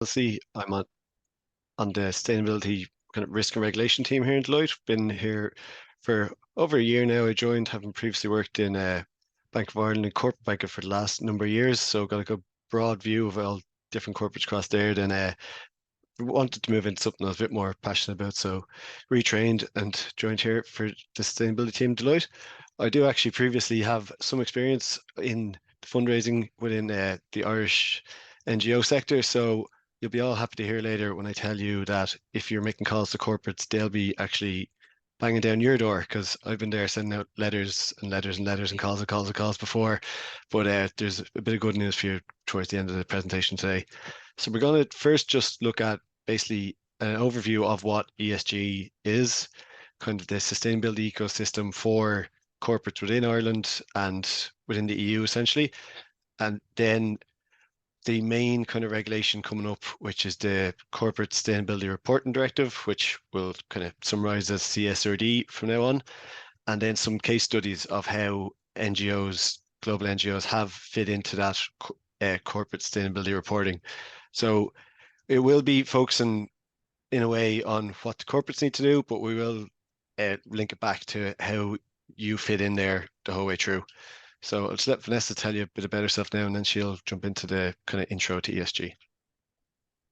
Hallissey. I'm on the sustainability kind of risk and regulation team here in Deloitte. Been here for over a year now. I joined, having previously worked in Bank of Ireland and corporate banking for the last number of years, so got a good broad view of all different corporates across there. Then wanted to move into something I was a bit more passionate about, so retrained and joined here for the sustainability team at Deloitte. I do actually previously have some experience in fundraising within the Irish NGO sector, so you'll be all happy to hear later when I tell you that if you're making calls to corporates, they'll be actually banging down your door, because I've been there sending out letters and letters and letters and calls and calls and calls before. But there's a bit of good news for you towards the end of the presentation today. So we're going to first just look at basically an overview of what ESG is, kind of the sustainability ecosystem for corporates within Ireland and within the EU essentially. And then the main kind of regulation coming up, which is the Corporate Sustainability Reporting Directive, which will kind of summarize as CSRD from now on. And then some case studies of how NGOs, global NGOs, have fit into that corporate sustainability reporting. So it will be focusing in a way on what the corporates need to do, but we will link it back to how you fit in there the whole way through. So I'll just let Vanessa tell you a bit about herself now, and then she'll jump into the kind of intro to ESG.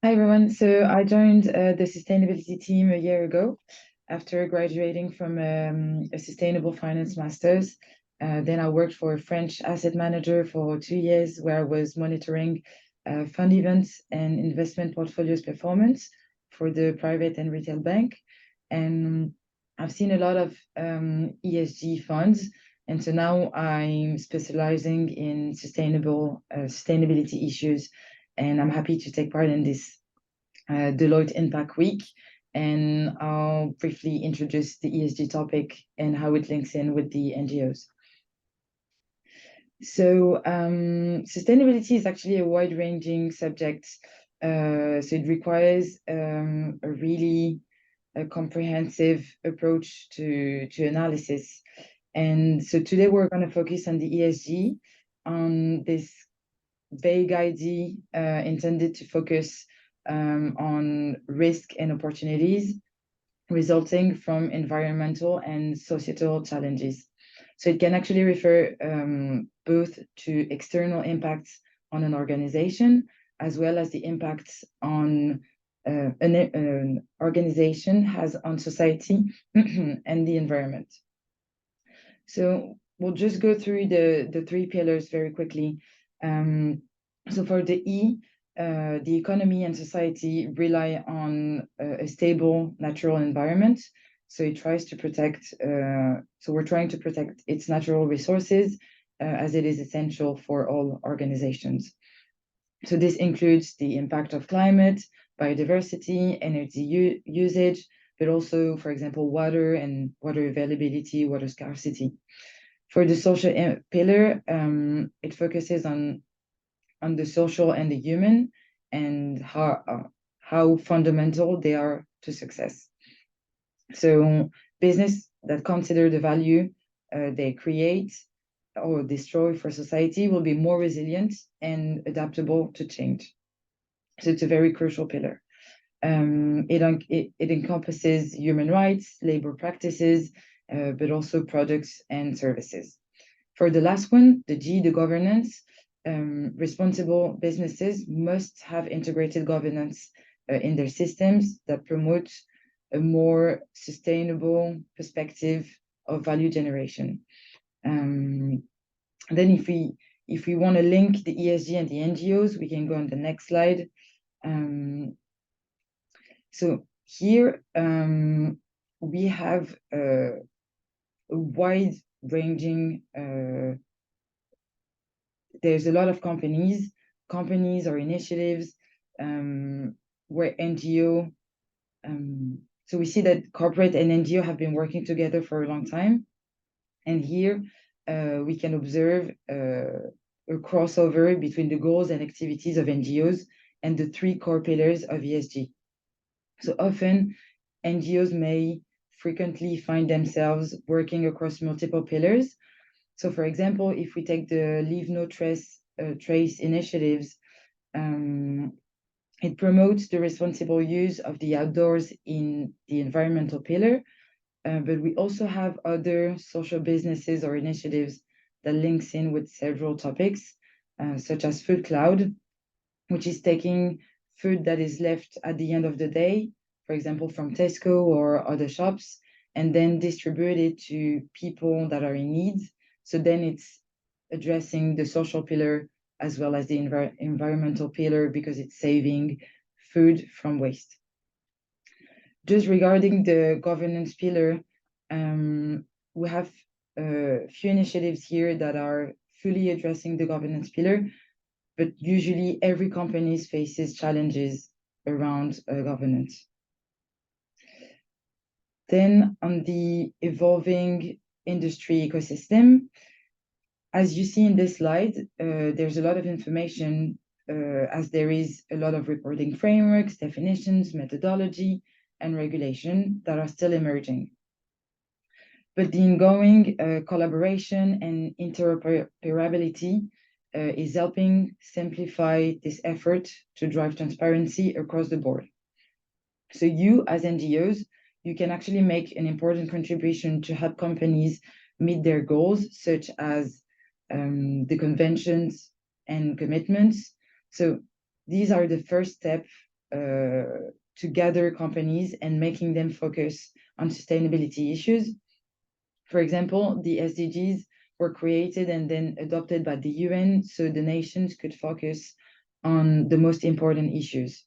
Hi, everyone. So I joined the sustainability team a year ago after graduating from a sustainable finance master's. Then I worked for a French asset manager for 2 years, where I was monitoring fund events and investment portfolios performance for the private and retail bank. And I've seen a lot of ESG funds. And so now I'm specializing in sustainability issues, and I'm happy to take part in this Deloitte Impact Week. And I'll briefly introduce the ESG topic and how it links in with the NGOs. So sustainability is actually a wide-ranging subject. So it requires a really comprehensive approach to analysis. And so today we're going to focus on the ESG, on this vague idea intended to focus on risk and opportunities resulting from environmental and societal challenges. So it can actually refer both to external impacts on an organization, as well as the impacts on an organization has on society and the environment. So we'll just go through the three pillars very quickly. So for the E, the economy and society rely on a stable natural environment. So it tries to protect, so we're trying to protect its natural resources as it is essential for all organizations. So this includes the impact of climate, biodiversity, energy usage, but also, for example, water and water availability, water scarcity. For the social pillar, it focuses on the social and the human, and how fundamental they are to success. So business that consider the value they create or destroy for society will be more resilient and adaptable to change. So it's a very crucial pillar. It encompasses human rights, labor practices, but also products and services. For the last one, the G, the governance, responsible businesses must have integrated governance in their systems that promote a more sustainable perspective of value generation. Then if we want to link the ESG and the NGOs, we can go on the next slide. So here we have a wide-ranging, there's a lot of companies or initiatives where NGO, so we see that corporate and NGO have been working together for a long time. And here we can observe a crossover between the goals and activities of NGOs and the three core pillars of ESG. So often, NGOs may frequently find themselves working across multiple pillars. So for example, if we take the Leave No Trace initiatives, It promotes the responsible use of the outdoors in the environmental pillar, but we also have other social businesses or initiatives that links in with several topics, such as Food Cloud, which is taking food that is left at the end of the day, for example, from Tesco or other shops, and then distribute it to people that are in need. So then it's addressing the social pillar as well as the environmental pillar because it's saving food from waste. Just regarding the governance pillar, we have a few initiatives here that are fully addressing the governance pillar, but usually every company faces challenges around governance. Then on the evolving industry ecosystem, as you see in this slide, there's a lot of information as there is a lot of reporting frameworks, definitions, methodology, and regulation that are still emerging. But the ongoing collaboration and interoperability is helping simplify this effort to drive transparency across the board. So you, as NGOs, you can actually make an important contribution to help companies meet their goals, such as the conventions and commitments. So these are the first step to gather companies and making them focus on sustainability issues. For example, the SDGs were created and then adopted by the UN so the nations could focus on the most important issues.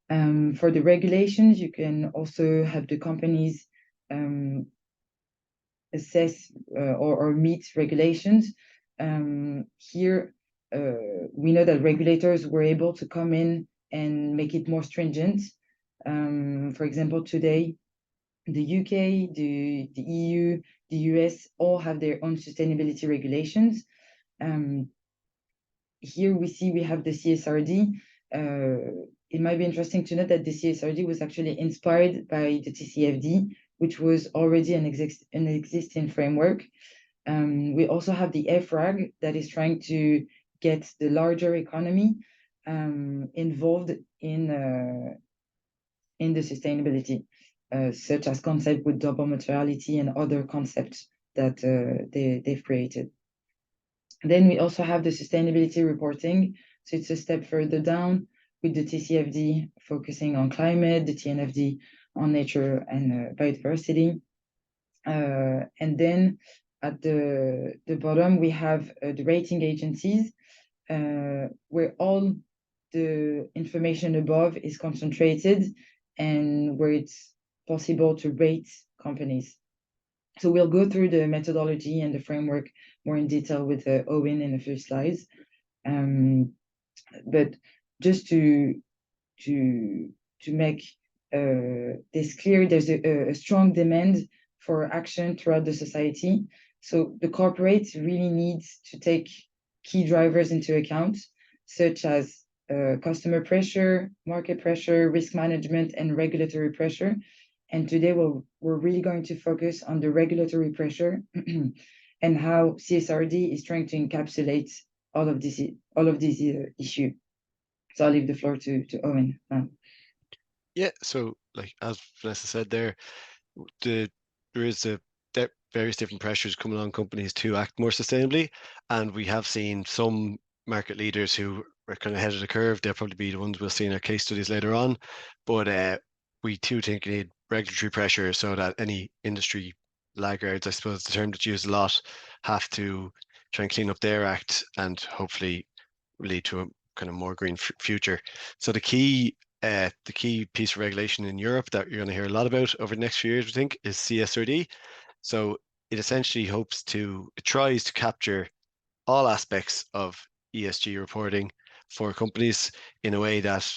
For the regulations, you can also have the companies assess or meet regulations. Here, we know that regulators were able to come in and make it more stringent. For example, today, the UK, the EU, the US all have their own sustainability regulations. Here we have the CSRD. It might be interesting to note that the CSRD was actually inspired by the TCFD, which was already an existing framework. We also have the FRAG that is trying to get the larger economy involved in the sustainability, such as concept with double materiality and other concepts that they've created. Then we also have the sustainability reporting. So it's a step further down with the TCFD focusing on climate, the TNFD on nature and biodiversity. And then at the bottom, we have the rating agencies, where all the information above is concentrated and where it's possible to rate companies. So we'll go through the methodology and the framework more in detail with Eoin in a few slides. But just to make this clear, there's a strong demand for action throughout the society. So the corporates really needs to take key drivers into account, such as customer pressure, market pressure, risk management, and regulatory pressure. And today we're really going to focus on the regulatory pressure and how CSRD is trying to encapsulate all of these issues. So I'll leave the floor to Eoin now. Yeah, so like as Vanessa said there is various different pressures coming on companies to act more sustainably, and we have seen some market leaders who are kind of ahead of the curve. They'll probably be the ones we'll see in our case studies later on, but we too think we need regulatory pressure so that any industry laggards, I suppose the term that's used a lot, have to try and clean up their act and hopefully lead to a kind of more green future. So the key piece of regulation in Europe that you're going to hear a lot about over the next few years, we think, is CSRD. So it essentially it tries to capture all aspects of ESG reporting for companies in a way that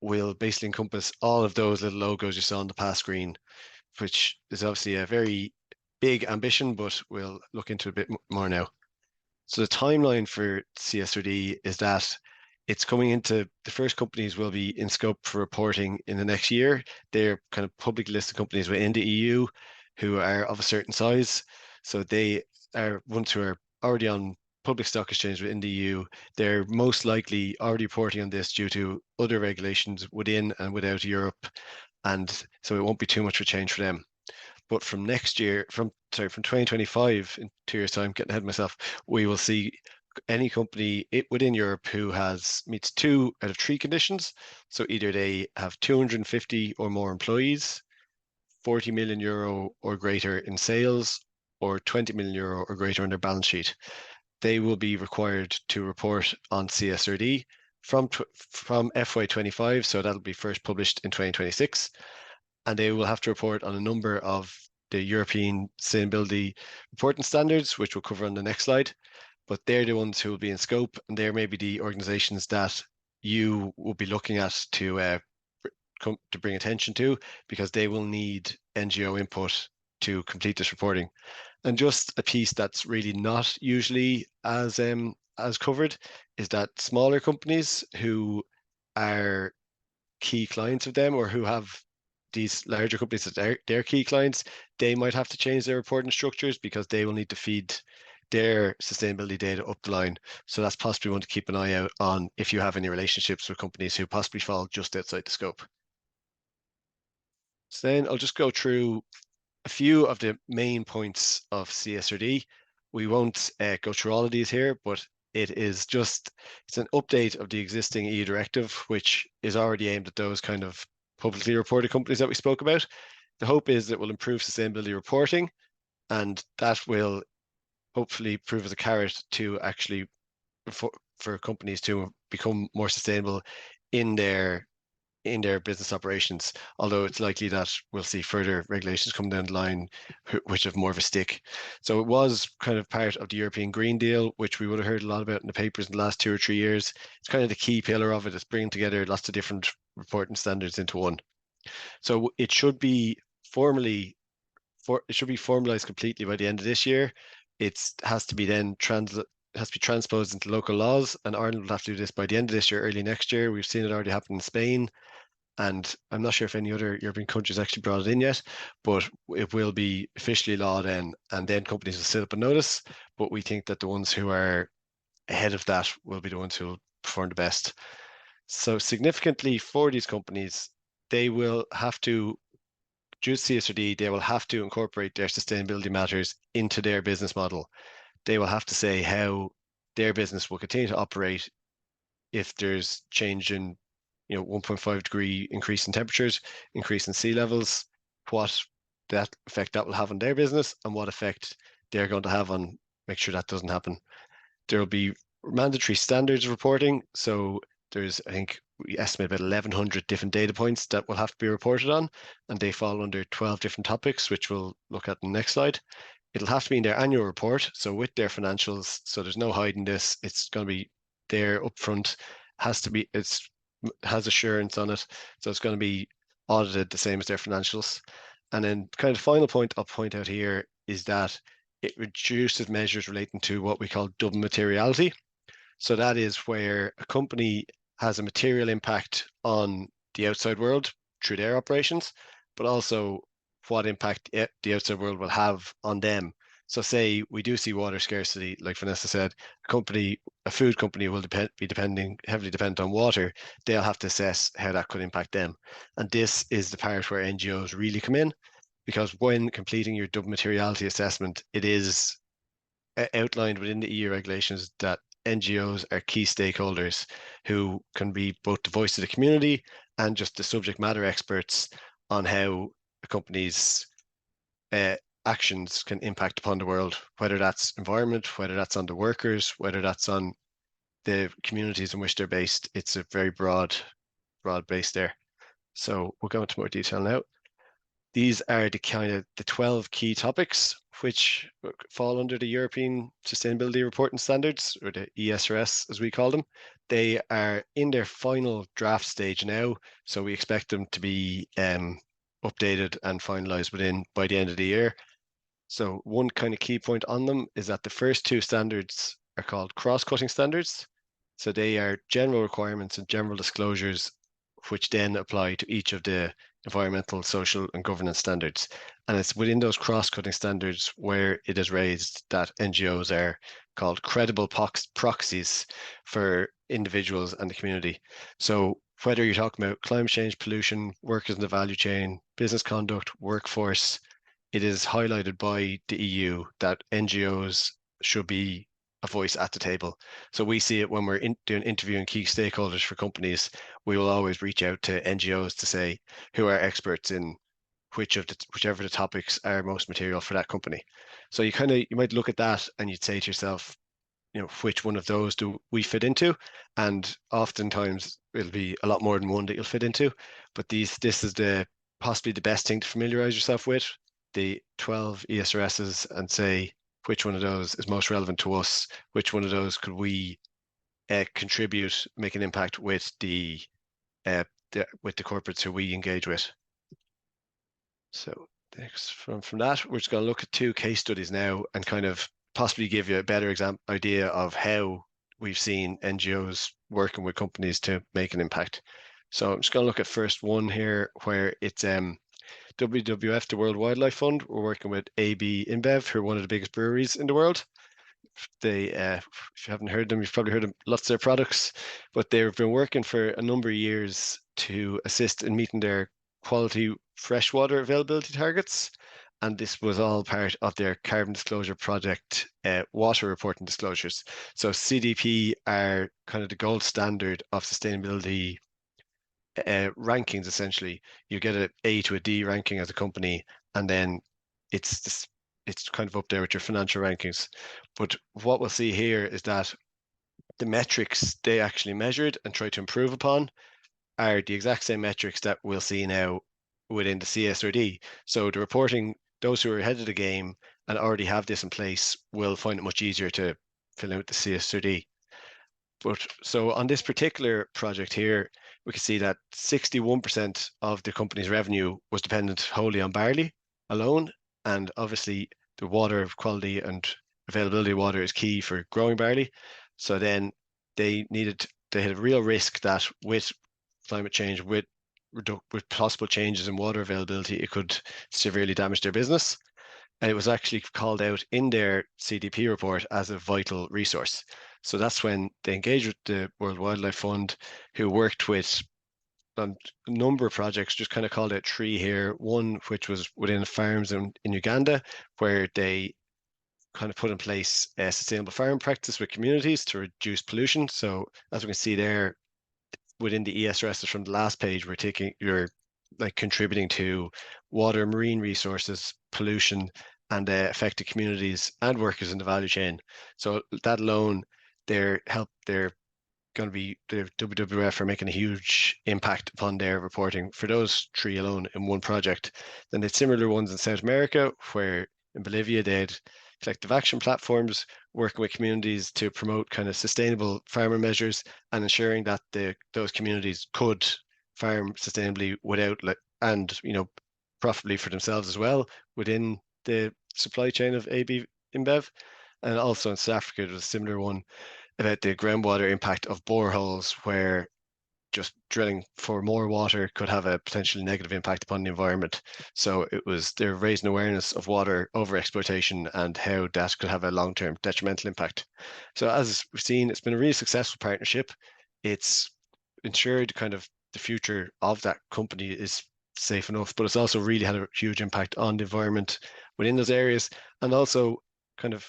will basically encompass all of those little logos you saw on the past screen, which is obviously a very big ambition, but we'll look into a bit more now. So the timeline for CSRD is that it's coming into the first companies will be in scope for reporting in the next year. They're kind of public listed companies within the EU who are of a certain size. So they are ones who are already on public stock exchange within the EU, they're most likely already reporting on this due to other regulations within and without Europe. And so it won't be too much of a change for them. But from next year, from 2025, in 2 years' time, getting ahead of myself, we will see any company within Europe who meets 2 out of 3 conditions. So either they have 250 or more employees, 40 million euro or greater in sales, or 20 million euro or greater on their balance sheet. They will be required to report on CSRD from FY25, so that'll be first published in 2026, and they will have to report on a number of the European Sustainability Reporting Standards, which we'll cover on the next slide. But they're the ones who will be in scope, and they're maybe the organizations that you will be looking at to bring attention to, because they will need NGO input to complete this reporting. And just a piece that's really not usually as covered is that smaller companies who are key clients of them, or who have these larger companies that they're key clients, they might have to change their reporting structures because they will need to feed their sustainability data up the line. So that's possibly one to keep an eye out on if you have any relationships with companies who possibly fall just outside the scope. So then I'll just go through a few of the main points of CSRD. We won't go through all of these here, but it's an update of the existing EU directive, which is already aimed at those kind of publicly reported companies that we spoke about. The hope is that it will improve sustainability reporting, and that will hopefully prove as a carrot to actually for companies to become more sustainable in their business operations, although it's likely that we'll see further regulations come down the line which have more of a stick. So it was kind of part of the European Green Deal, which we would have heard a lot about in the papers in the last 2 or 3 years. It's kind of the key pillar of it. It's bringing together lots of different reporting standards into one. So it should be formalized completely by the end of this year. It has to be transposed into local laws, and Ireland will have to do this by the end of this year, early next year. We've seen it already happen in Spain, and I'm not sure if any other European countries actually brought it in yet, but it will be officially law then, and then companies will set up a notice. But we think that the ones who are ahead of that will be the ones who will perform the best. So significantly for these companies, they will have to, due to CSRD, they will have to incorporate their sustainability matters into their business model. They will have to say how their business will continue to operate if there's change in 1.5 degree increase in temperatures, increase in sea levels, what that effect that will have on their business, and what effect they're going to have on make sure that doesn't happen. There will be mandatory standards reporting. So there's, I think we estimate about 1,100 different data points that will have to be reported on, and they fall under 12 different topics, which we'll look at in the next slide. It'll have to be in their annual report, so with their financials, so there's no hiding this. It's going to be there upfront, has assurance on it, so it's going to be audited the same as their financials. And then kind of final point I'll point out here is that it reduces measures relating to what we call double materiality. So that is where a company has a material impact on the outside world through their operations, but also what impact the outside world will have on them. So say we do see water scarcity, like Vanessa said, a food company will be heavily dependent on water. They'll have to assess how that could impact them. And this is the part where NGOs really come in, because when completing your double materiality assessment, it is outlined within the EU regulations that NGOs are key stakeholders who can be both the voice of the community and just the subject matter experts on how a company's actions can impact upon the world, whether that's environment, whether that's on the workers, whether that's on the communities in which they're based. It's a very broad base there. So we'll go into more detail now. These are the 12 key topics which fall under the European Sustainability Reporting Standards, or the ESRS as we call them. They are in their final draft stage now, so we expect them to be updated and finalized by the end of the year. So one kind of key point on them is that the first 2 standards are called cross-cutting standards. So they are general requirements and general disclosures, which then apply to each of the environmental, social, and governance standards. And it's within those cross-cutting standards where it is raised that NGOs are called credible proxies for individuals and the community. So whether you're talking about climate change, pollution, workers in the value chain, business conduct, workforce, it is highlighted by the EU that NGOs should be a voice at the table. So we see it when we're doing interviewing key stakeholders for companies. We will always reach out to NGOs to say who are experts in whichever the topics are most material for that company. So you might look at that and you'd say to yourself, which one of those do we fit into? And oftentimes it'll be a lot more than one that you'll fit into. But this is possibly the best thing to familiarize yourself with, the 12 ESRSs, and say which one of those is most relevant to us, which one of those could we contribute, make an impact with with the corporates who we engage with. So next from that, we're just going to look at 2 case studies now and kind of possibly give you a better idea of how we've seen NGOs working with companies to make an impact. So I'm just going to look at first one here where it's WWF, the World Wildlife Fund. We're working with AB InBev, who are one of the biggest breweries in the world. They, if you haven't heard them, you've probably heard of lots of their products, but they've been working for a number of years to assist in meeting their quality freshwater availability targets. And this was all part of their carbon disclosure project, water reporting disclosures. So CDP are kind of the gold standard of sustainability rankings. Essentially, you get an A to a D ranking as a company, and then it's kind of up there with your financial rankings. But what we'll see here is that the metrics they actually measured and tried to improve upon are the exact same metrics that we'll see now within the CSRD. So the reporting, those who are ahead of the game and already have this in place will find it much easier to fill out the CSRD. But so on this particular project here, we can see that 61% of the company's revenue was dependent wholly on barley alone. And obviously the water quality and availability of water is key for growing barley. So then they had a real risk that with climate change, with possible changes in water availability, it could severely damage their business. And it was actually called out in their CDP report as a vital resource. So that's when they engaged with the World Wildlife Fund, who worked with a number of projects, just kind of called out 3 here. One, which was within farms in Uganda, where they kind of put in place a sustainable farm practice with communities to reduce pollution. So as we can see there, within the ESRS from the last page, you're like contributing to water, marine resources, pollution, and affected communities and workers in the value chain. So that alone, they're going to be, the WWF are making a huge impact upon their reporting for those 3 alone in one project. Then there's similar ones in South America, where in Bolivia they had collective action platforms working with communities to promote kind of sustainable farmer measures and ensuring that those communities could farm sustainably and profitably for themselves as well within the supply chain of AB InBev. And also in South Africa, there's a similar one about the groundwater impact of boreholes, where just drilling for more water could have a potentially negative impact upon the environment. So they're raising awareness of water overexploitation and how that could have a long-term detrimental impact. So as we've seen, it's been a really successful partnership. It's ensured kind of the future of that company is safe enough, but it's also really had a huge impact on the environment within those areas, and also kind of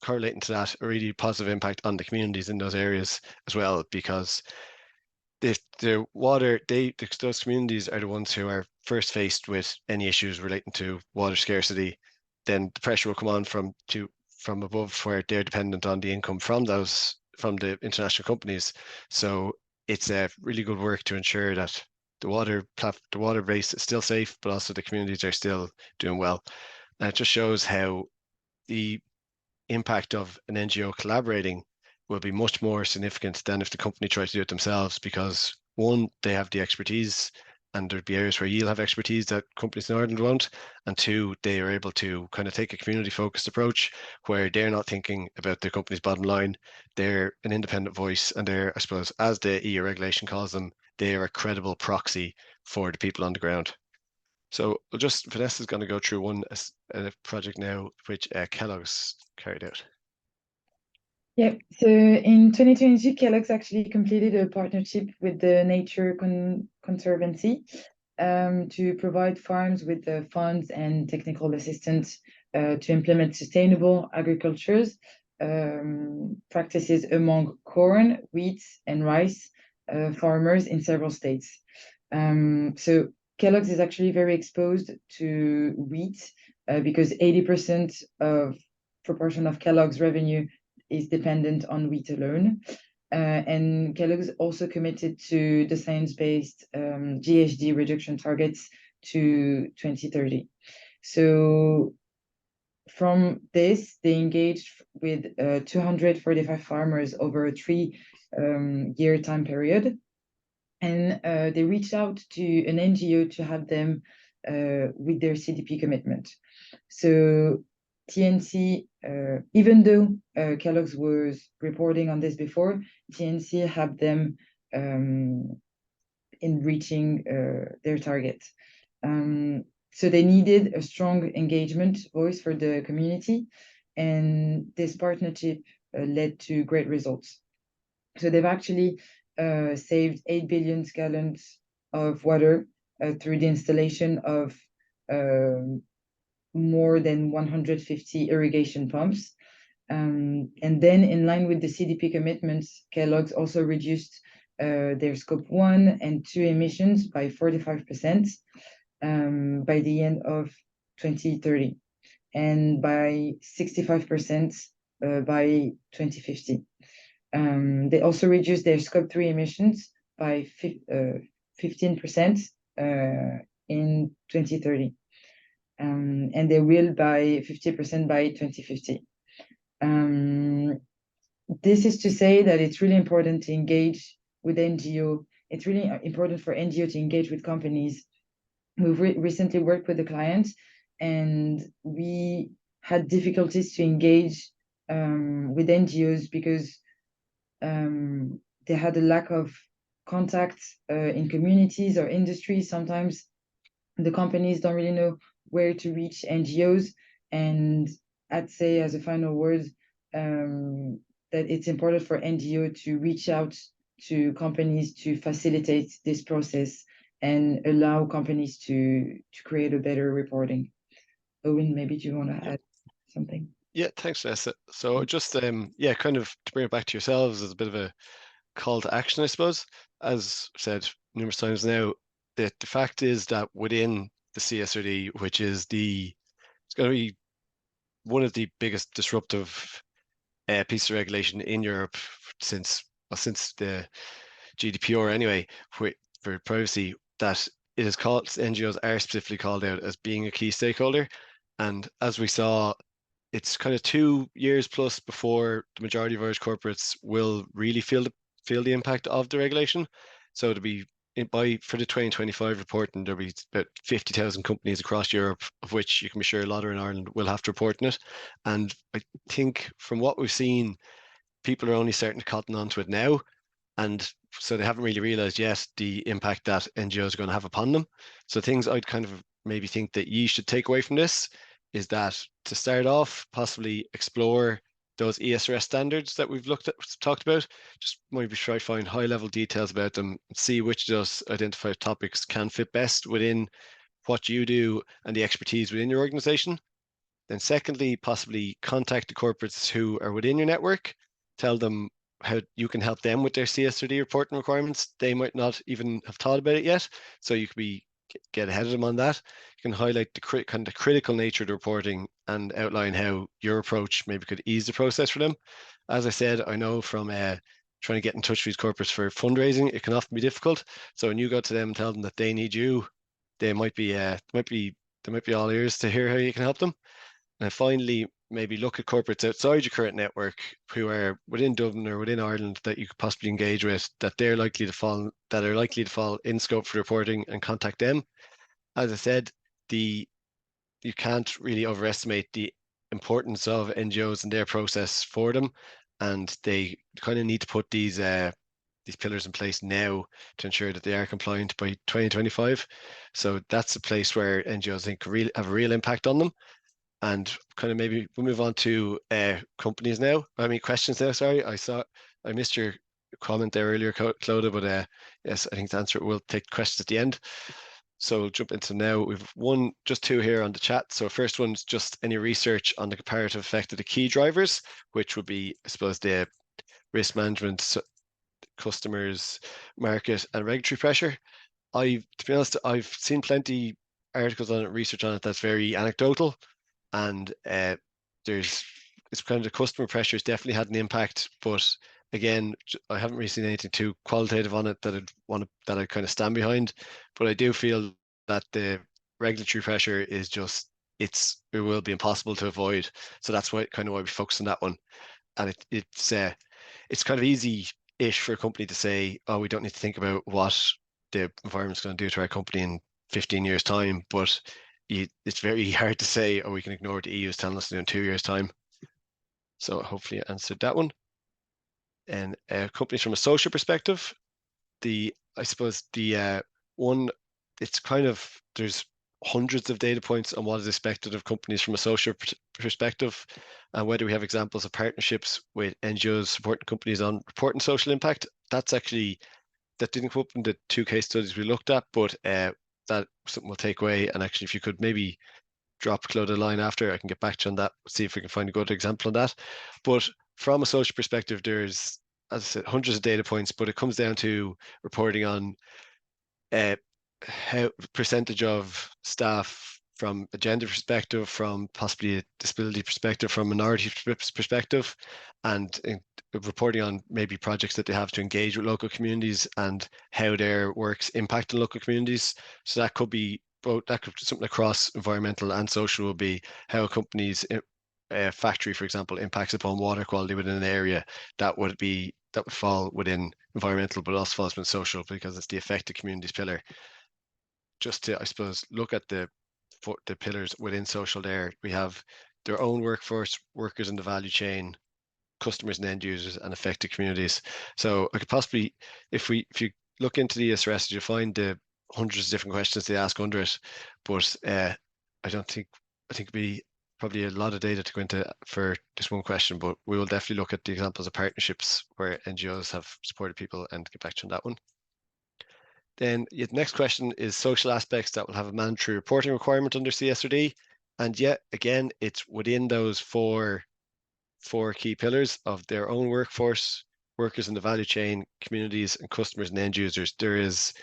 correlating to that, a really positive impact on the communities in those areas as well, because those communities are the ones who are first faced with any issues relating to water scarcity. Then the pressure will come on from above, where they're dependent on the income from the international companies. So it's a really good work to ensure that the water base is still safe, but also the communities are still doing well. And it just shows how the impact of an NGO collaborating will be much more significant than if the company tries to do it themselves, because one, they have the expertise and there'd be areas where you'll have expertise that companies in Ireland won't. And two, they are able to kind of take a community focused approach where they're not thinking about the company's bottom line. They're an independent voice, and they're, I suppose, as the EU regulation calls them, they are a credible proxy for the people on the ground. So Vanessa's going to go through a project now, which Kellogg's carried out. Yeah, so in 2022, Kellogg's actually completed a partnership with the Nature Conservancy to provide farms with the funds and technical assistance to implement sustainable agricultures practices among corn, wheat, and rice farmers in several states. So Kellogg's is actually very exposed to wheat because 80% of proportion of Kellogg's revenue is dependent on wheat alone. And Kellogg's also committed to the science-based GHG reduction targets to 2030. So from this, they engaged with 245 farmers over a 3 year time period. And they reached out to an NGO to help them with their CDP commitment. So TNC, even though Kellogg's was reporting on this before, TNC helped them in reaching their target. So they needed a strong engagement voice for the community, and this partnership led to great results. So they've actually saved 8 billion gallons of water through the installation of more than 150 irrigation pumps. And then, in line with the CDP commitments, Kellogg's also reduced their scope 1 and 2 emissions by 45% by the end of 2030 and by 65% by 2050. They also reduced their scope 3 emissions by 15% in 2030. And they will by 50% by 2050. This is to say that it's really important to engage with NGO. It's really important for NGO to engage with companies. We've recently worked with the clients, and we had difficulties to engage with NGOs because they had a lack of contact in communities or industries. Sometimes the companies don't really know where to reach NGOs. And I'd say, as a final word, that it's important for NGO to reach out to companies to facilitate this process and allow companies to create a better reporting. Eoin, maybe do you want to add something? Yeah, thanks, Vanessa. So just yeah, kind of to bring it back to yourselves as a bit of a call to action, I suppose. As said numerous times now, the fact is that within the CSRD, which is it's going to be one of the biggest disruptive pieces of regulation in Europe since the GDPR anyway, for privacy, that it is called, NGOs are specifically called out as being a key stakeholder. And as we saw, it's kind of 2 years plus before the majority of Irish corporates will really feel the impact of the regulation. So to be for the 2025 reporting, there'll be about 50,000 companies across Europe, of which you can be sure a lot are in Ireland, will have to report on it. And I think from what we've seen, people are only starting to cotton onto it now. And so they haven't really realized yet the impact that NGOs are going to have upon them. So things I'd kind of maybe think that you should take away from this is that, to start off, possibly explore those ESRS standards that we've talked about. Just maybe try to find high level details about them, see which of those identified topics can fit best within what you do and the expertise within your organization. Then secondly, possibly contact the corporates who are within your network, tell them how you can help them with their CSRD reporting requirements. They might not even have thought about it yet, so you could get ahead of them on that. You can highlight the kind of critical nature of the reporting and outline how your approach maybe could ease the process for them. As I said, I know from trying to get in touch with these corporates for fundraising, it can often be difficult. So when you go to them and tell them that they need you, they might be all ears to hear how you can help them. And finally, maybe look at corporates outside your current network who are within Dublin or within Ireland that you could possibly engage with, that are likely to fall in scope for reporting, and contact them. As I said, you can't really overestimate the importance of NGOs and their process for them, and they kind of need to put these pillars in place now to ensure that they are compliant by 2025. So that's a place where NGOs, I think, really have a real impact on them. And kind of maybe we'll move on to companies now. I mean, questions now. Sorry, I missed your comment there earlier, Clodagh, but yes, I think the answer we'll take questions at the end. So we'll jump into now. We've just two here on the chat. So first one's just any research on the comparative effect of the key drivers, which would be, I suppose, the risk management, customers, market, and regulatory pressure. To be honest, I've seen plenty articles on it, research on it that's very anecdotal, and it's kind of the customer pressure has definitely had an impact. But again, I haven't really seen anything too qualitative on it that I kind of stand behind. But I do feel that the regulatory pressure is just it will be impossible to avoid. So that's why we focus on that one. And it's kind of easy-ish for a company to say, oh, we don't need to think about what the environment's going to do to our company in 15 years' time, but it's very hard to say, oh, we can ignore what the EU is telling us to do in 2 years' time. So hopefully I answered that one. And companies from a social perspective, I suppose the one, it's kind of, there's hundreds of data points on what is expected of companies from a social perspective, and whether we have examples of partnerships with NGOs supporting companies on reporting social impact. That didn't come up in the two case studies we looked at, but that's something we'll take away. And actually, if you could maybe drop Claude a line after, I can get back to you on that, see if we can find a good example on that. But from a social perspective, there's, as I said, hundreds of data points, but it comes down to reporting on how percentage of staff from a gender perspective, from possibly a disability perspective, from minority perspective, and reporting on maybe projects that they have to engage with local communities and how their works impact on local communities. So that could be something across environmental and social, will be how a company's factory, for example, impacts upon water quality within an area. That would fall within environmental, but also falls within social, because it's the affected communities pillar. Just to, I suppose, look at the pillars within social there, we have their own workforce, workers in the value chain, customers and end users, and affected communities. So I could possibly, if you look into the ESRS, you'll find the hundreds of different questions they ask under it. But I think it'd be probably a lot of data to go into for just one question, but we will definitely look at the examples of partnerships where NGOs have supported people and get back to you on that one. Then the next question is social aspects that will have a mandatory reporting requirement under CSRD. And yet again, it's within those four key pillars of their own workforce, workers in the value chain, communities, and customers and end users. There is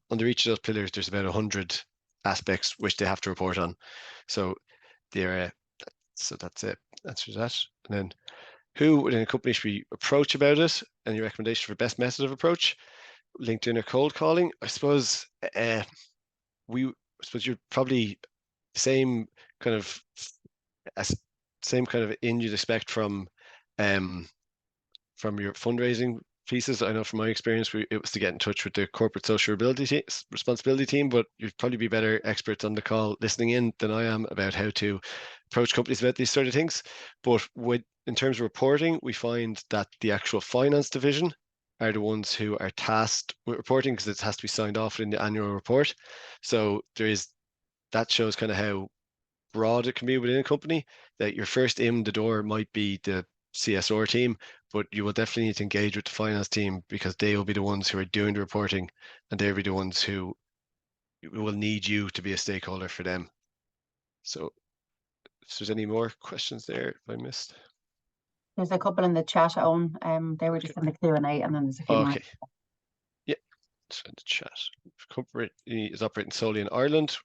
under each of those pillars, there's about 100 aspects which they have to report on. So that's it. Answers that. And then who within a company should we approach about it? Any recommendation for best method of approach? LinkedIn or cold calling? I suppose you're probably same kind of in you'd expect from your fundraising pieces. I know from my experience, it was to get in touch with the corporate social responsibility team, but you'd probably be better experts on the call listening in than I am about how to approach companies about these sort of things. But in terms of reporting, we find that the actual finance division are the ones who are tasked with reporting, because it has to be signed off in the annual report. So that shows kind of how broad it can be within a company, that your first in the door might be the CSR team, but you will definitely need to engage with the finance team, because they will be the ones who are doing the reporting, and they'll be the ones who will need you to be a stakeholder for them. So if there's any more questions there, if I missed. There's a couple in the chat, Eoin. They were just in the Q&A, and then there's a few more. Okay. Yeah, it's in the chat. Company is operating solely in Ireland.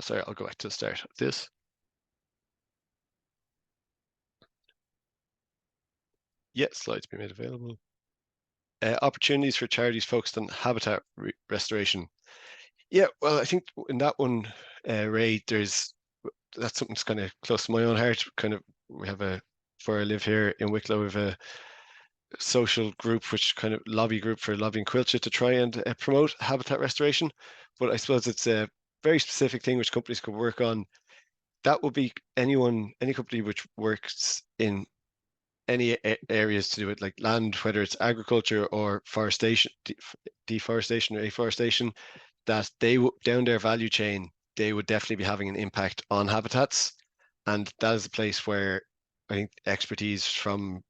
Sorry, I'll go back to the start of this. Yeah, slides be made available. Opportunities for charities focused on habitat restoration. Yeah, well, I think in that one, Ray, that's something that's kind of close to my own heart. We have where I live here in Wicklow, we have a social group, which kind of lobby group for lobbying culture to try and promote habitat restoration. But I suppose it's a very specific thing which companies could work on. That would be any company which works in any areas to do with like land, whether it's agriculture or forestation, deforestation or afforestation, that down their value chain, they would definitely be having an impact on habitats. And that is a place where I think expertise from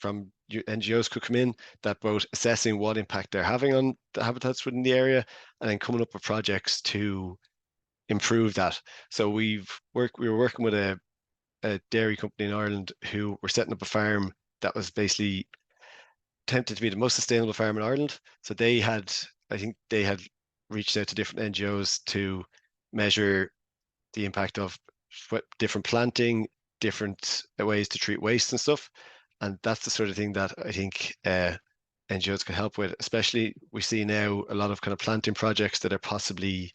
NGOs could come in, that both assessing what impact they're having on the habitats within the area and then coming up with projects to improve that. So we were working with a dairy company in Ireland who were setting up a farm that was basically attempted to be the most sustainable farm in Ireland. So I think they had reached out to different NGOs to measure the impact of different planting, different ways to treat waste and stuff. And that's the sort of thing that I think NGOs can help with. Especially we see now a lot of kind of planting projects that are possibly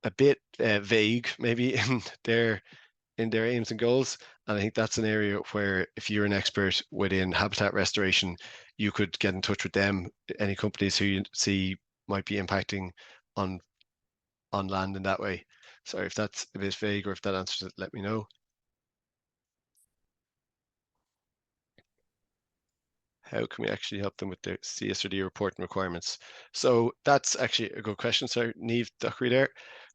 a bit vague, maybe in their aims and goals. And I think that's an area where if you're an expert within habitat restoration, you could get in touch with them, any companies who you see might be impacting on land in that way. Sorry if that's a bit vague or if that answers it, let me know. How can we actually help them with their CSRD reporting requirements? So that's actually a good question. So Niamh Dockery there.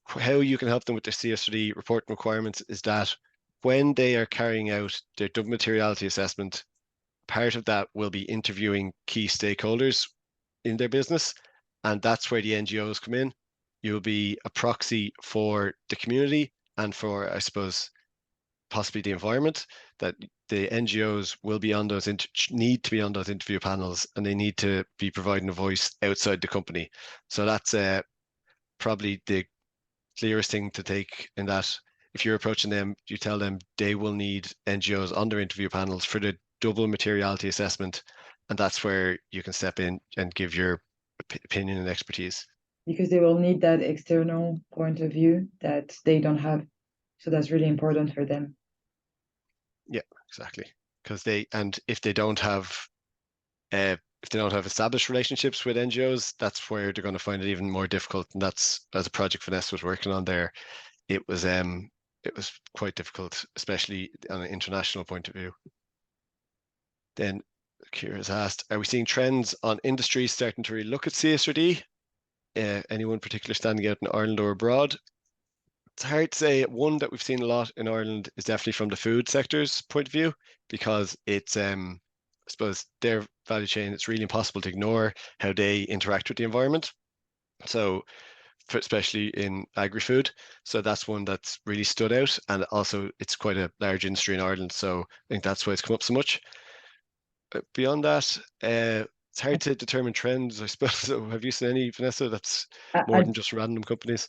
How you can help them with their CSRD reporting requirements is that when they are carrying out their double materiality assessment, part of that will be interviewing key stakeholders in their business. And that's where the NGOs come in. You'll be a proxy for the community and for, I suppose, possibly the environment, that the NGOs will be on those need to be on those interview panels, and they need to be providing a voice outside the company. So that's probably the clearest thing to take in that. If you're approaching them, you tell them they will need NGOs on their interview panels for the double materiality assessment, and that's where you can step in and give your opinion and expertise. Because they will need that external point of view that they don't have. So that's really important for them. Yeah, exactly. Because if they don't have established relationships with NGOs, that's where they're going to find it even more difficult. And that's, as a project Vanessa was working on there, it was quite difficult, especially on an international point of view. Then Kira has asked, are we seeing trends on industries starting to really look at CSRD? Anyone particular standing out in Ireland or abroad? It's hard to say. One that we've seen a lot in Ireland is definitely from the food sector's point of view, because it's I suppose their value chain, it's really impossible to ignore how they interact with the environment. So especially in agri-food. So that's one that's really stood out. And also it's quite a large industry in Ireland. So I think that's why it's come up so much. But beyond that, it's hard to determine trends, I suppose. So have you seen any, Vanessa, that's more than just random companies?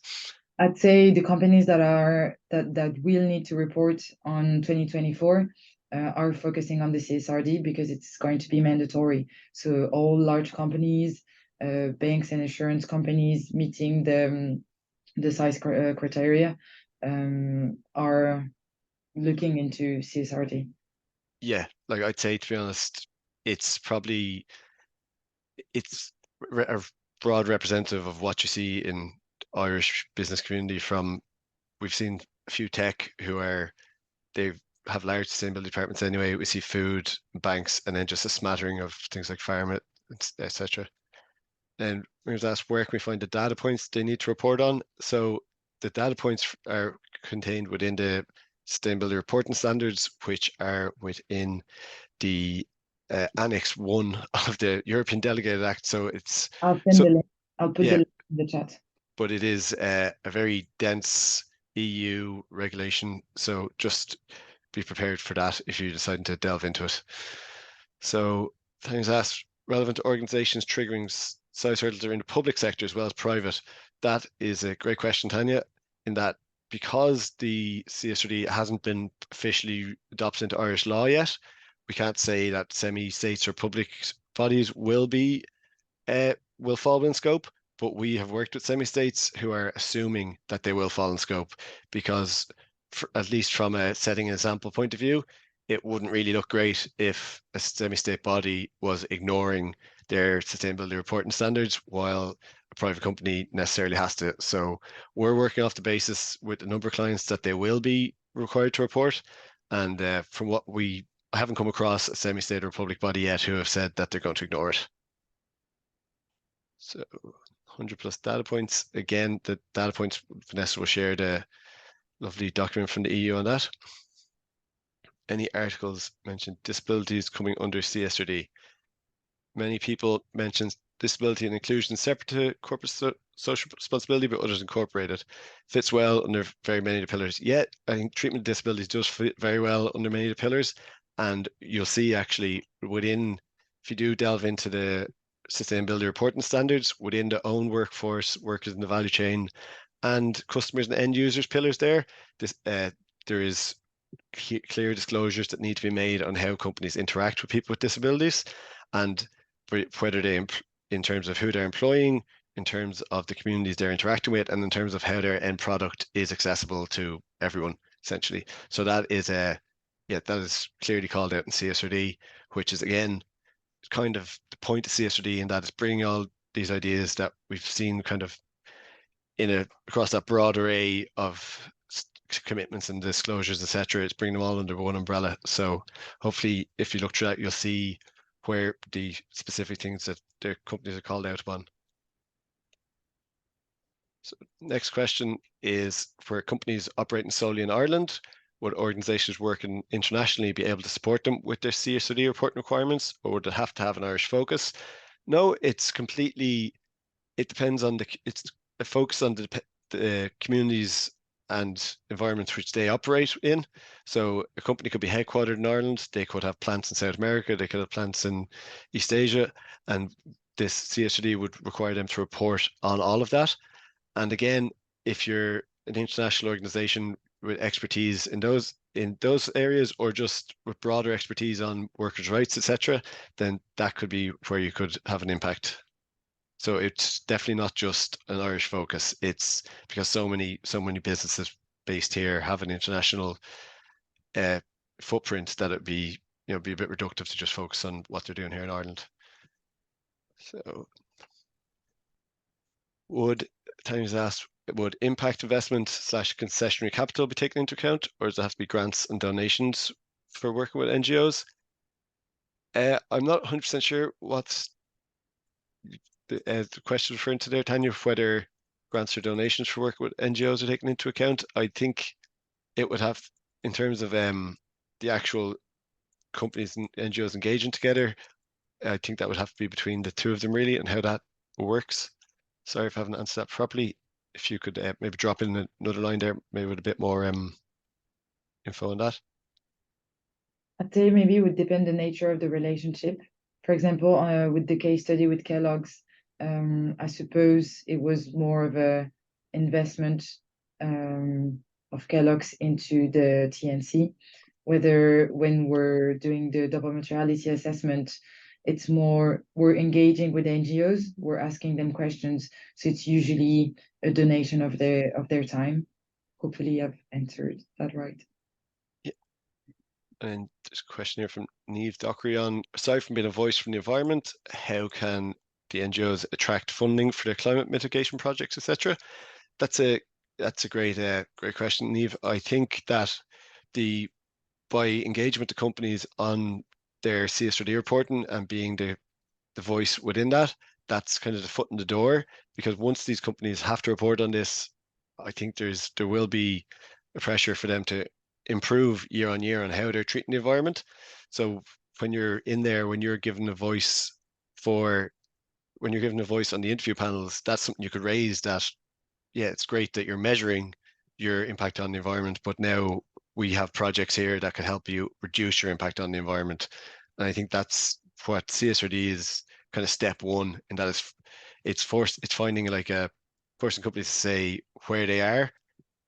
I'd say the companies that will need to report on 2024 are focusing on the CSRD because it's going to be mandatory. So all large companies, banks and insurance companies meeting the size criteria are looking into CSRD. Yeah, like I'd say, to be honest, it's probably a broad representative of what you see in Irish business community. We've seen a few tech they have large sustainability departments anyway. We see food, banks, and then just a smattering of things like pharma, etc. And we was asked, where can we find the data points they need to report on? So the data points are contained within the Sustainability Reporting Standards, which are within the Annex 1 of the European Delegated Act. So it's I'll put the link in the chat. But it is a very dense EU regulation. So just be prepared for that if you decide to delve into it. So things asked, relevant organizations triggering size hurdles are in the public sector as well as private. That is a great question, Tanya, in that because the CSRD hasn't been officially adopted into Irish law yet, we can't say that semi-states or public bodies will fall in scope, but we have worked with semi-states who are assuming that they will fall in scope, because at least from a setting an example point of view, it wouldn't really look great if a semi-state body was ignoring their sustainability reporting standards while a private company necessarily has to. So we're working off the basis with a number of clients that they will be required to report. And from what I haven't come across a semi-state or public body yet who have said that they're going to ignore it. So 100 plus data points. Again, the data points, Vanessa will share the Lovely document from the EU on that. Any articles mention disabilities coming under CSRD? Many people mention disability and inclusion separate to corporate social responsibility, but others incorporate it. Fits well under very many of the pillars. Yeah, I think treatment of disabilities does fit very well under many of the pillars. And you'll see actually within, if you do delve into the sustainability reporting standards, within the own workforce, workers in the value chain, and customers and end users pillars there, there is clear disclosures that need to be made on how companies interact with people with disabilities, and whether they, in terms of who they're employing, in terms of the communities they're interacting with, and in terms of how their end product is accessible to everyone, essentially. So that is that is clearly called out in CSRD, which is again kind of the point of CSRD, and that is bringing all these ideas that we've seen kind of across that broad array of commitments and disclosures, etc. It's bringing them all under one umbrella. So hopefully, if you look through that, you'll see where the specific things that the companies are called out upon. So next question is, for companies operating solely in Ireland, would organizations working internationally be able to support them with their CSRD reporting requirements, or would it have to have an Irish focus? No, it depends on it's a focus on the communities and environments which they operate in. So a company could be headquartered in Ireland, they could have plants in South America, they could have plants in East Asia, and this CSRD would require them to report on all of that. And again, if you're an international organization with expertise in those areas, or just with broader expertise on workers' rights, etc., then that could be where you could have an impact. So it's definitely not just an Irish focus. It's because so many businesses based here have an international footprint that it'd be be a bit reductive to just focus on what they're doing here in Ireland. So Tanya's asked, would impact investment / concessionary capital be taken into account, or does it have to be grants and donations for working with NGOs? I'm not 100% sure what's the question referring to there, Tanya, whether grants or donations for working with NGOs are taken into account. I think it would have, in terms of the actual companies and NGOs engaging together, I think that would have to be between the two of them really, and how that works. Sorry if I haven't answered that properly. If you could maybe drop in another line there, maybe with a bit more info on that. I'd say maybe it would depend the nature of the relationship. For example, with the case study with Kellogg's, I suppose it was more of a investment of Kellogg's into the TNC. Whether when we're doing the double materiality assessment, it's more we're engaging with NGOs, we're asking them questions, so it's usually a donation of their time. Hopefully, I've answered that right. And there's a question here from Niamh Dockery on, aside from being a voice from the environment, how can the NGOs attract funding for their climate mitigation projects, etc.? That's a great question, Niamh. I think that by engaging with the companies on their CSRD reporting and being the voice within that, that's kind of the foot in the door, because once these companies have to report on this, I think there will be a pressure for them to improve year on year on how they're treating the environment. So when you're in there, when you're given a voice on the interview panels, that's something you could raise, that it's great that you're measuring your impact on the environment, but now we have projects here that could help you reduce your impact on the environment. And I think that's what CSRD is kind of step one, and that is it's finding forcing companies to say where they are,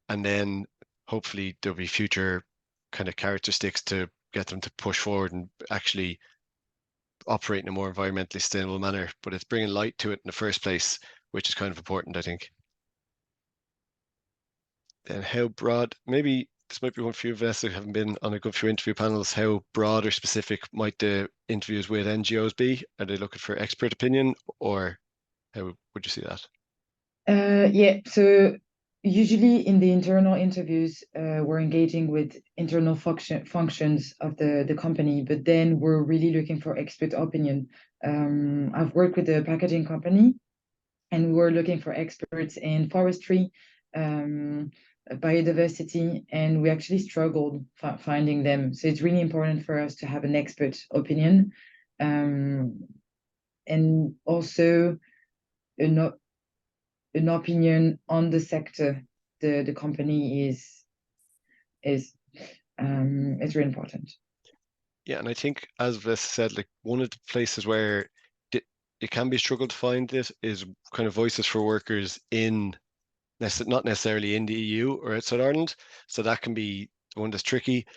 and then hopefully there'll be future kind of characteristics to get them to push forward and actually operate in a more environmentally sustainable manner. But it's bringing light to it in the first place, which is kind of important, I think. Then how broad, maybe this might be one for you, Vanessa, who haven't been on a good few interview panels, how broad or specific might the interviews with NGOs be? Are they looking for expert opinion, or how would you see that? So usually in the internal interviews, we're engaging with internal functions of the company, but then we're really looking for expert opinion. I've worked with a packaging company, and we're looking for experts in forestry, biodiversity, and we actually struggled finding them. So it's really important for us to have an expert opinion, and also an opinion on the sector the company is really important. Yeah, and I think, as Vanessa said, like one of the places where it can be a struggle to find this is kind of voices for workers in not necessarily in the EU or outside Ireland. So that can be one that's tricky.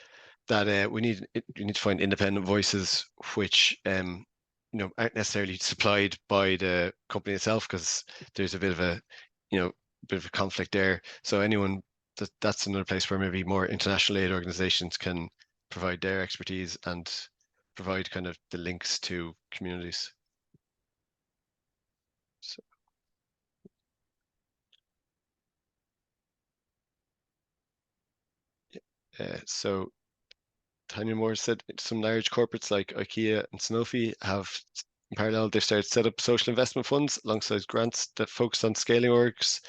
That we need to find independent voices which you know, aren't necessarily supplied by the company itself, because there's a bit of a conflict there. So anyone that's another place where maybe more international aid organizations can provide their expertise and provide kind of the links to communities. So Tanya Moore said some large corporates like IKEA and Sanofi have, in parallel, they started to set up social investment funds alongside grants that focus on scaling orgs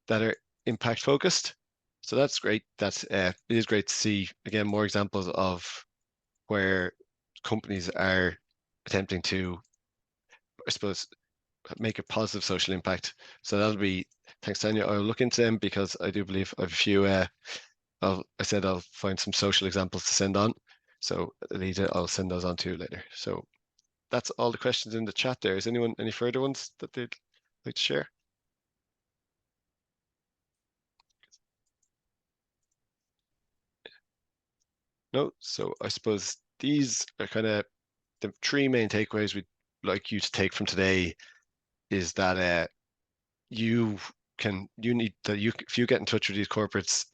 that are impact focused. So that's great. It is great to see, again, more examples of where companies are attempting to, I suppose, make a positive social impact. So that'll be, thanks, Tanya. I'll look into them because I do believe I have a few, I said I'll find some social examples to send on. So Alita, I'll send those on to you later. So that's all the questions in the chat there. Is anyone any further ones that they'd like to share? No, so I suppose these are kind of the three main takeaways we'd like you to take from today. Is that if you get in touch with these corporates,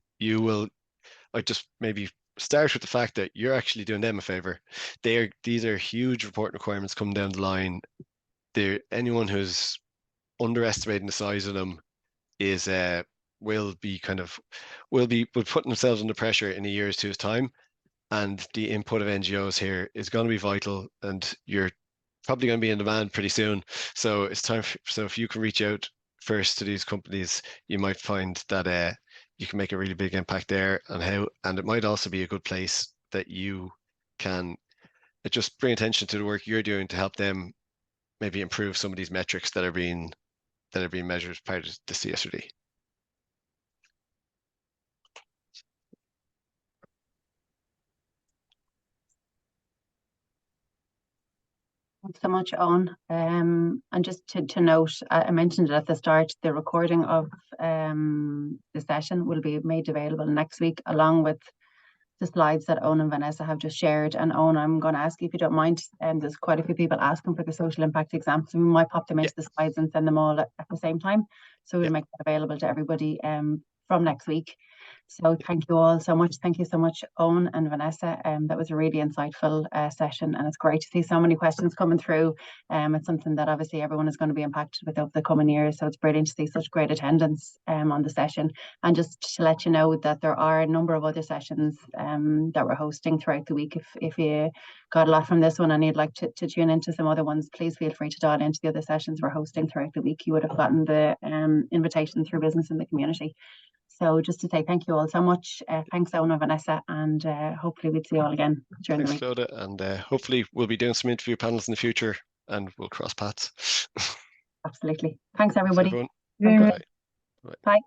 I just maybe start with the fact that you're actually doing them a favor. These are huge reporting requirements coming down the line. Anyone who's underestimating the size of them is will be putting themselves under pressure in a year or two's time. And the input of NGOs here is going to be vital, and you're probably going to be in demand pretty soon. So it's time. So if you can reach out first to these companies, you might find that you can make a really big impact there, and it might also be a good place that you can just bring attention to the work you're doing to help them maybe improve some of these metrics that are being measured as part of the CSRD. Thanks so much, Eoin. And just to note, I mentioned it at the start, the recording of the session will be made available next week, along with the slides that Eoin and Vanessa have just shared. And Eoin, I'm going to ask you, if you don't mind, there's quite a few people asking for the social impact examples. We might pop them into the slides and send them all at the same time. So we'll make that available to everybody from next week. So thank you all so much. Thank you so much, Eoin and Vanessa. That was a really insightful session, and it's great to see so many questions coming through. It's something that obviously everyone is going to be impacted with over the coming years. So it's brilliant to see such great attendance on the session. And just to let you know that there are a number of other sessions that we're hosting throughout the week. If you got a lot from this one and you'd like to tune into some other ones, please feel free to dial into the other sessions we're hosting throughout the week. You would have gotten the invitation through Business in the Community. So just to say thank you all so much. Thanks, Eoin and Vanessa, and hopefully we'll see you all again during the week. Thanks, Clodagh, and hopefully we'll be doing some interview panels in the future, and we'll cross paths. Absolutely. Thanks, everybody. Thanks, everyone. Very much. Bye. Bye.